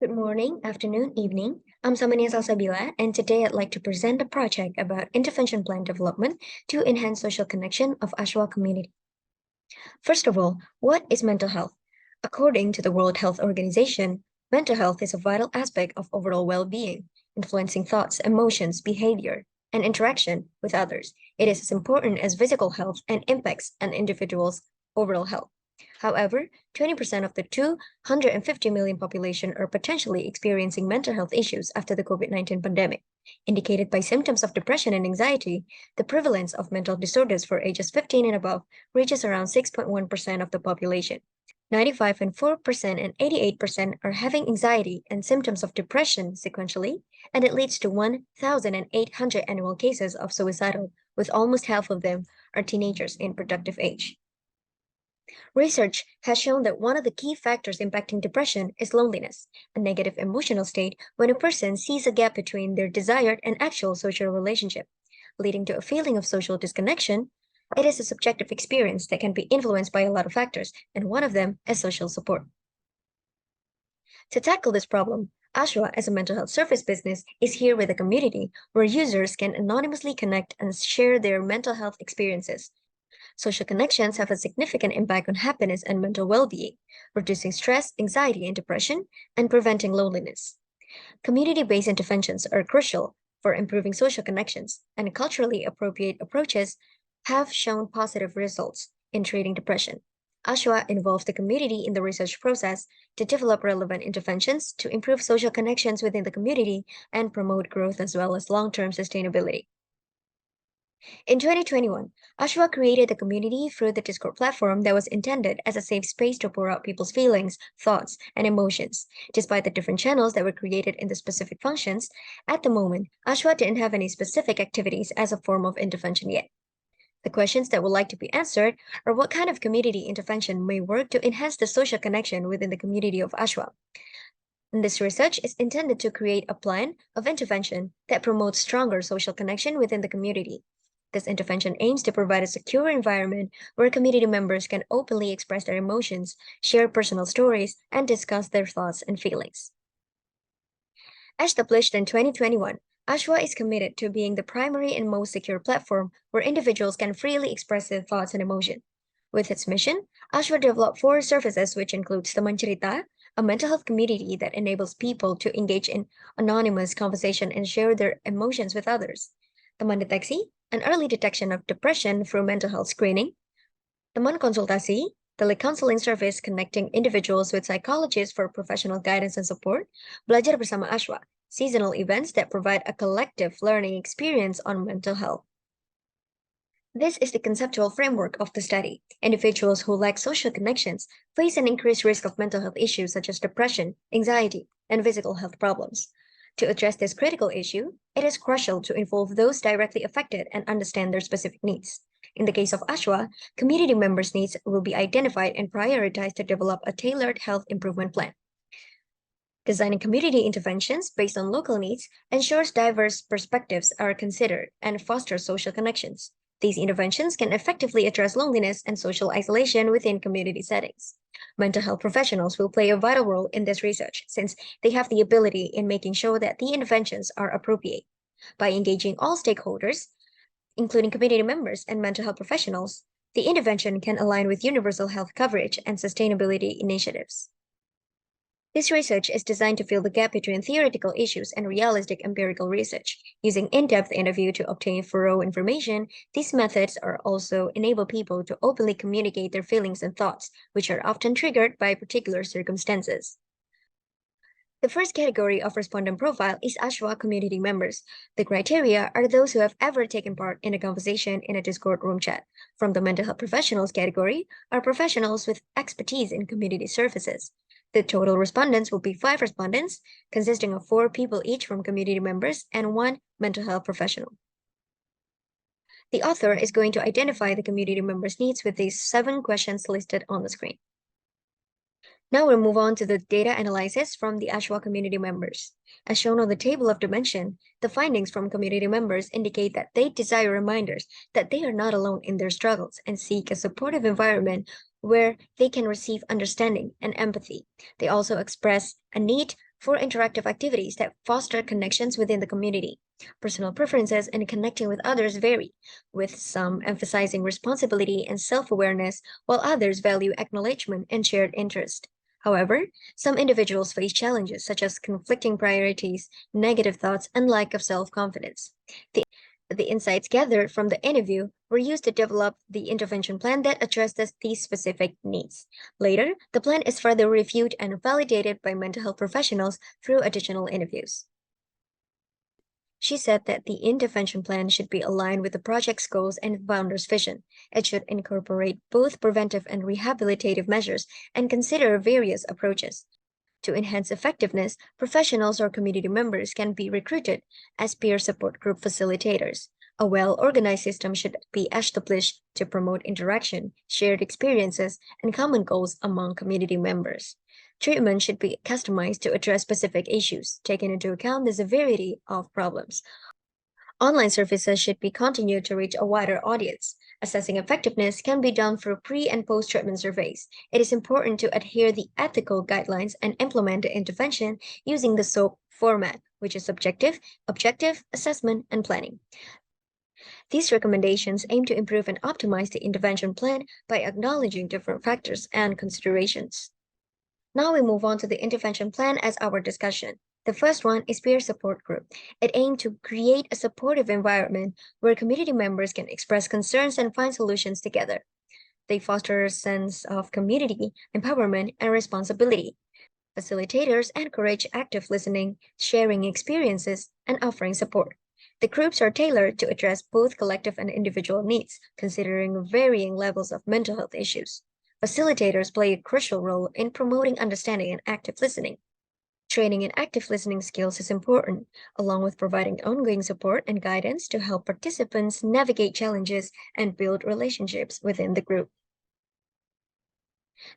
Good morning, afternoon, evening. I'm Tsamania Salsabila, and today I'd like to present a project about intervention plan development to enhance social connection of Ashwa community. First of all, what is mental health? According to the World Health Organization, mental health is a vital aspect of overall well-being, influencing thoughts, emotions, behavior, and interaction with others. It is as important as physical health and impacts an individual's overall health. However, 20% of the 250 million population are potentially experiencing mental health issues after the COVID-19 pandemic. Indicated by symptoms of depression and anxiety, the prevalence of mental disorders for ages 15 and above reaches around 6.1% of the population. 95.4% and 88% are having anxiety and symptoms of depression sequentially, and it leads to 1,800 annual cases of suicidal, with almost half of them are teenagers in productive age. Research has shown that one of the key factors impacting depression is loneliness, a negative emotional state when a person sees a gap between their desired and actual social relationship, leading to a feeling of social disconnection. It is a subjective experience that can be influenced by a lot of factors, and one of them is social support. To tackle this problem, Ashwa, as a mental health service business, is here with a community where users can anonymously connect and share their mental health experiences. Social connections have a significant impact on happiness and mental well-being, reducing stress, anxiety, and depression, and preventing loneliness. Community-based interventions are crucial for improving social connections, and culturally appropriate approaches have shown positive results in treating depression. Ashwa involves the community in the research process to develop relevant interventions to improve social connections within the community and promote growth as well as long-term sustainability. In 2021, Ashwa created a community through the Discord platform that was intended as a safe space to pour out people's feelings, thoughts, and emotions. Despite the different channels that were created in the specific functions, at the moment, Ashwa didn't have any specific activities as a form of intervention yet. The questions that would like to be answered are what kind of community intervention may work to enhance the social connection within the community of Ashwa. And this research is intended to create a plan of intervention that promotes stronger social connection within the community. This intervention aims to provide a secure environment where community members can openly express their emotions, share personal stories, and discuss their thoughts and feelings. Established in 2021, Ashwa is committed to being the primary and most secure platform where individuals can freely express their thoughts and emotions. With its mission, Ashwa developed 4 services which includes Teman, a mental health community that enables people to engage in anonymous conversation and share their emotions with others. Teman Deteksi, an early detection of depression through mental health screening. Teman Konsultasi, telecounseling service connecting individuals with psychologists for professional guidance and support. Belajar Bersama Ashwa, seasonal events that provide a collective learning experience on mental health. This is the conceptual framework of the study. Individuals who lack social connections face an increased risk of mental health issues such as depression, anxiety, and physical health problems. To address this critical issue, it is crucial to involve those directly affected and understand their specific needs. In the case of Ashwa, community members' needs will be identified and prioritized to develop a tailored health improvement plan. Designing community interventions based on local needs ensures diverse perspectives are considered and fosters social connections. These interventions can effectively address loneliness and social isolation within community settings. Mental health professionals will play a vital role in this research since they have the ability in making sure that the interventions are appropriate. By engaging all stakeholders, including community members and mental health professionals, the intervention can align with universal health coverage and sustainability initiatives. This research is designed to fill the gap between theoretical issues and realistic empirical research. Using in-depth interview to obtain thorough information, these methods are also enable people to openly communicate their feelings and thoughts, which are often triggered by particular circumstances. The first category of respondent profile is Ashwa community members. The criteria are those who have ever taken part in a conversation in a Discord room chat. From the mental health professionals category are professionals with expertise in community services. The total respondents will be 5 respondents, consisting of 4 people each from community members and 1 mental health professional. The author is going to identify the community members' needs with these 7 questions listed on the screen. Now we'll move on to the data analysis from the Ashwa community members. As shown on the table of dimension, the findings from community members indicate that they desire reminders that they are not alone in their struggles and seek a supportive environment where they can receive understanding and empathy. They also express a need for interactive activities that foster connections within the community. Personal preferences in connecting with others vary, with some emphasizing responsibility and self awareness, while others value acknowledgement and shared interest. However, some individuals face challenges such as conflicting priorities, negative thoughts, and lack of self confidence. The insights gathered from the interview were used to develop the intervention plan that addresses these specific needs. Later, the plan is further reviewed and validated by mental health professionals through additional interviews. She said that the intervention plan should be aligned with the project's goals and founder's vision. It should incorporate both preventive and rehabilitative measures and consider various approaches. To enhance effectiveness, professionals or community members can be recruited as peer support group facilitators. A well organized system should be established to promote interaction, shared experiences, and common goals among community members. Treatment should be customized to address specific issues, taking into account the severity of problems. Online services should be continued to reach a wider audience. Assessing effectiveness can be done through pre and post treatment surveys. It is important to adhere the ethical guidelines and implement the intervention using the SOAP format, which is subjective, objective, assessment, and planning. These recommendations aim to improve and optimize the intervention plan by acknowledging different factors and considerations. Now we move on to the intervention plan as our discussion. The first one is peer support group. It aimed to create a supportive environment where community members can express concerns and find solutions together. They foster a sense of community, empowerment, and responsibility. Facilitators encourage active listening, sharing experiences, and offering support. The groups are tailored to address both collective and individual needs, considering varying levels of mental health issues. Facilitators play a crucial role in promoting understanding and active listening. Training in active listening skills is important, along with providing ongoing support and guidance to help participants navigate challenges and build relationships within the group.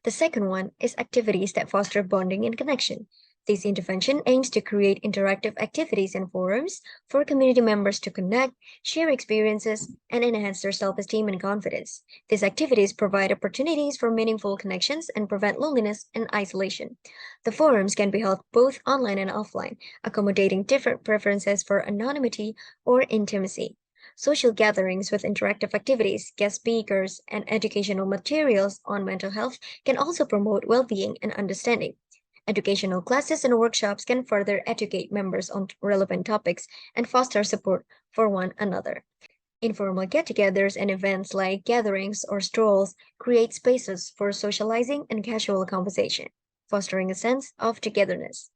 The second one is activities that foster bonding and connection. This intervention aims to create interactive activities and forums for community members to connect, share experiences, and enhance their self esteem and confidence. These activities provide opportunities for meaningful connections and prevent loneliness and isolation. The forums can be held both online and offline, accommodating different preferences for anonymity or intimacy. Social gatherings with interactive activities, guest speakers, and educational materials on mental health can also promote well being and understanding. Educational classes and workshops can further educate members on relevant topics and foster support for one another. Informal get togethers and events like gatherings or strolls create spaces for socializing and casual conversation, fostering a sense of togetherness.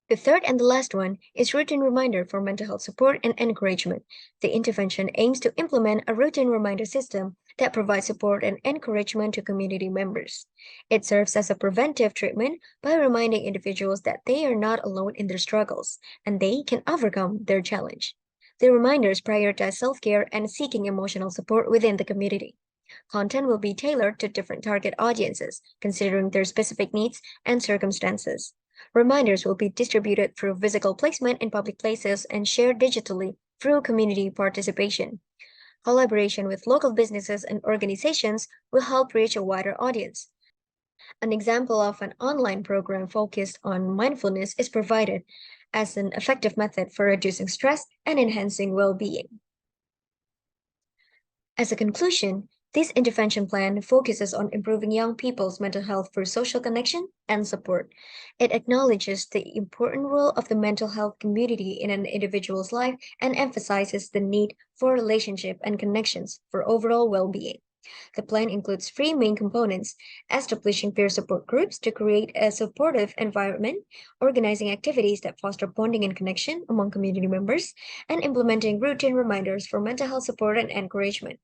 The third and the last one is routine reminder for mental health support and encouragement. The intervention aims to implement a routine reminder system that provides support and encouragement to community members. It serves as a preventive treatment by reminding individuals that they are not alone in their struggles and they can overcome their challenge. The reminders prioritize self-care and seeking emotional support within the community. Content will be tailored to different target audiences, considering their specific needs and circumstances. Reminders will be distributed through physical placement in public places and shared digitally through community participation. Collaboration with local businesses and organizations will help reach a wider audience. An example of an online program focused on mindfulness is provided as an effective method for reducing stress and enhancing well being. As a conclusion, this intervention plan focuses on improving young people's mental health through social connection and support. It acknowledges the important role of the mental health community in an individual's life and emphasizes the need for relationship and connections for overall well being. The plan includes three main components: establishing peer support groups to create a supportive environment, organizing activities that foster bonding and connection among community members, and implementing routine reminders for mental health support and encouragement.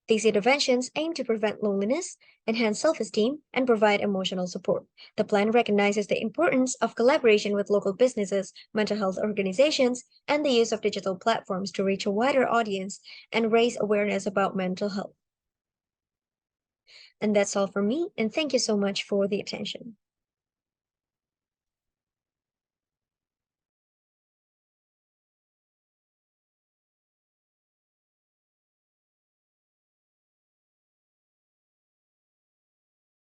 These interventions aim to prevent loneliness, enhance self esteem, and provide emotional support. The plan recognizes the importance of collaboration with local businesses, mental health organizations, and the use of digital platforms to reach a wider audience and raise awareness about mental health. And that's all from me, and thank you so much for the attention.